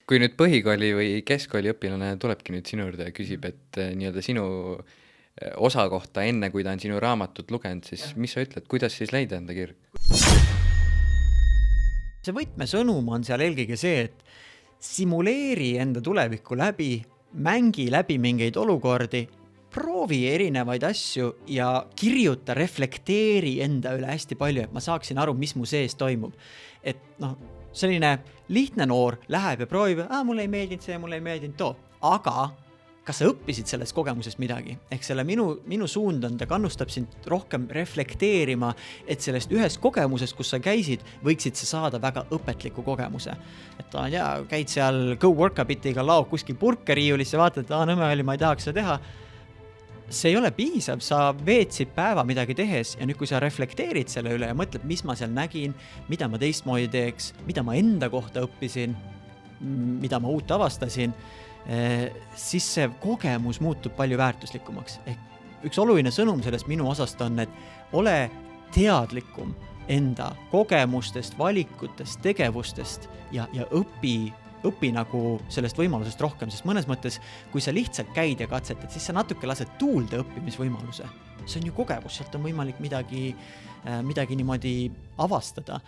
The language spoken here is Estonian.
Kui nüüd põhikooli või keskkooli õpilane tulebki nüüd sinu juurde ja küsib, et nii-öelda sinu osa kohta enne, kui ta on sinu raamatut lugenud, siis mis sa ütled, kuidas siis leida enda kirg? See võtmesõnum on seal eelkõige see, et simuleeri enda tulevikku läbi, mängi läbi mingeid olukordi, proovi erinevaid asju ja kirjuta, reflekteeri enda üle hästi palju, et ma saaksin aru, mis mu sees toimub. Et selline lihtne noor läheb ja proovib, mulle ei meeldinud see, mulle ei meeldinud too. Aga kas sa õppisid sellest kogemusest midagi? Ehk selle minu suund on, ta kannustab sind rohkem reflekteerima, et sellest ühest kogemusest, kus sa käisid, võiksid sa saada väga õpetliku kogemuse. Et käid seal Go Workabitiga laog kuskil purkeriiulisse, vaatad, et nõme oli, ma ei tahaks seda teha. See ei ole piisav, sa veetsid päeva midagi tehes ja nüüd, kui sa reflekteerid selle üle ja mõtled, mis ma seal nägin, mida ma teistmoodi teeks, mida ma enda kohta õppisin, mida ma uut avastasin, siis see kogemus muutub palju väärtuslikumaks. Ehk üks oluline sõnum sellest minu osast on, et ole teadlikum enda kogemustest, valikutest, tegevustest ja õpi nagu sellest võimalusest rohkem, sest mõnes mõttes, kui sa lihtsalt käid ja katsetad, siis sa natuke lased tuulde õppimisvõimaluse. See on ju kogemus, sealt on võimalik midagi niimoodi avastada.